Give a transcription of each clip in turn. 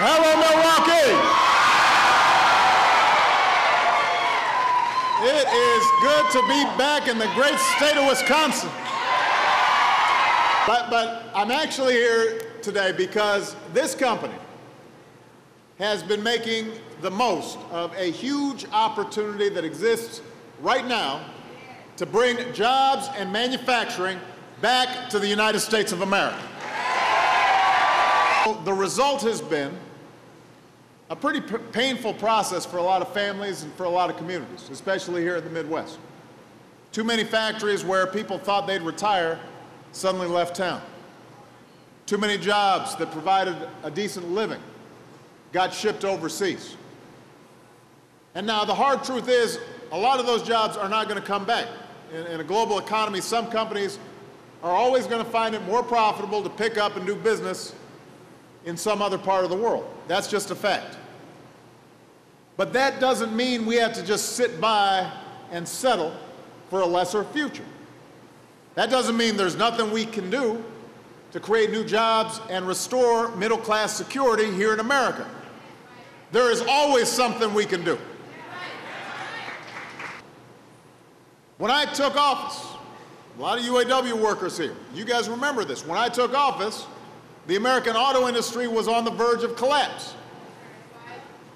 Hello, Milwaukee. It is good to be back in the great state of Wisconsin. But I'm actually here today because this company has been making the most of a huge opportunity that exists right now to bring jobs and manufacturing back to the United States of America. The result has been a pretty painful process for a lot of families and for a lot of communities, especially here in the Midwest. Too many factories where people thought they'd retire suddenly left town. Too many jobs that provided a decent living got shipped overseas. And now the hard truth is, a lot of those jobs are not going to come back. In a global economy, some companies are always going to find it more profitable to pick up and do business in some other part of the world. That's just a fact. But that doesn't mean we have to just sit by and settle for a lesser future. That doesn't mean there's nothing we can do to create new jobs and restore middle-class security here in America. There is always something we can do. When I took office, a lot of UAW workers here, you guys remember this. When I took office, the American auto industry was on the verge of collapse.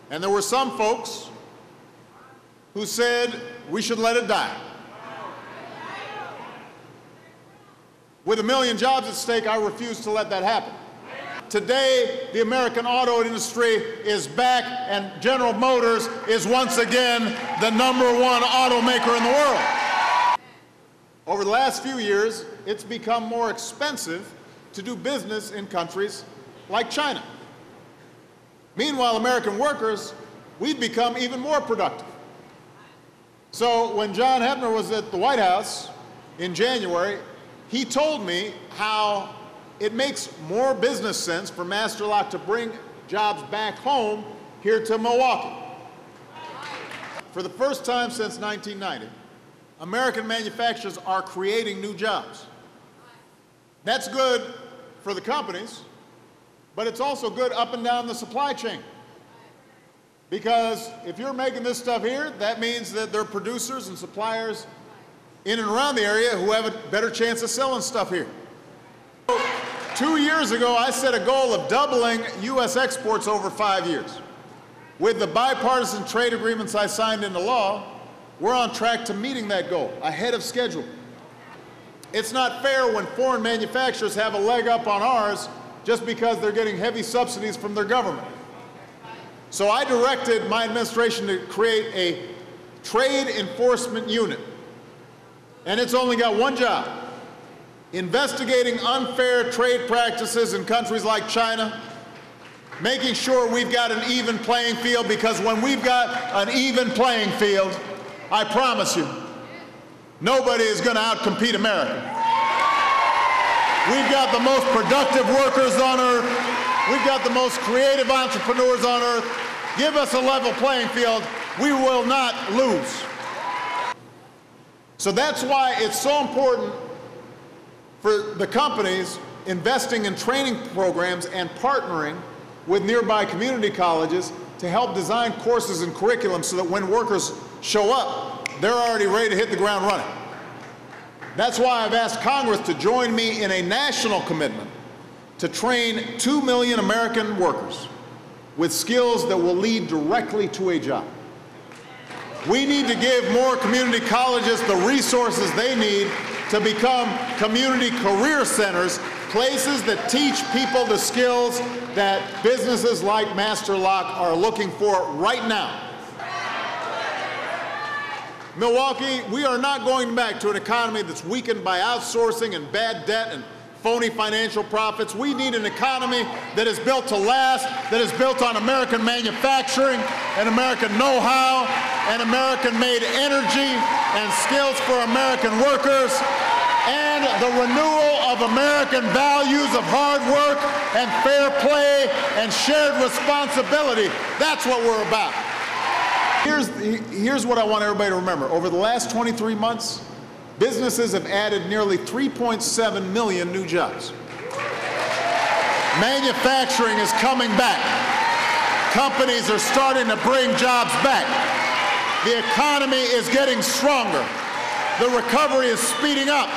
And there were some folks who said we should let it die. With 1 million jobs at stake, I refuse to let that happen. Today, the American auto industry is back, and General Motors is once again the #1 automaker in the world. Over the last few years, it's become more expensive to do business in countries like China. Meanwhile, American workers, we've become even more productive. So when John Hebner was at the White House in January, he told me how it makes more business sense for Masterlock to bring jobs back home here to Milwaukee. For the first time since 1990, American manufacturers are creating new jobs. That's good for the companies, but it's also good up and down the supply chain. Because if you're making this stuff here, that means that there are producers and suppliers in and around the area who have a better chance of selling stuff here. 2 years ago, I set a goal of doubling U.S. exports over 5 years. With the bipartisan trade agreements I signed into law, we're on track to meeting that goal, ahead of schedule. It's not fair when foreign manufacturers have a leg up on ours just because they're getting heavy subsidies from their government. So I directed my administration to create a trade enforcement unit. And it's only got one job: investigating unfair trade practices in countries like China, making sure we've got an even playing field, because when we've got an even playing field, I promise you, nobody is going to outcompete America. We've got the most productive workers on earth. We've got the most creative entrepreneurs on earth. Give us a level playing field, we will not lose. So that's why it's so important for the companies investing in training programs and partnering with nearby community colleges to help design courses and curriculum so that when workers show up, they're already ready to hit the ground running. That's why I've asked Congress to join me in a national commitment to train 2 million American workers with skills that will lead directly to a job. We need to give more community colleges the resources they need to become community career centers, places that teach people the skills that businesses like Masterlock are looking for right now. Milwaukee, we are not going back to an economy that's weakened by outsourcing and bad debt and phony financial profits. We need an economy that is built to last, that is built on American manufacturing and American know-how and American-made energy and skills for American workers, and the renewal of American values of hard work and fair play and shared responsibility. That's what we're about. Here's what I want everybody to remember. Over the last 23 months, businesses have added nearly 3.7 million new jobs. Manufacturing is coming back. Companies are starting to bring jobs back. The economy is getting stronger. The recovery is speeding up.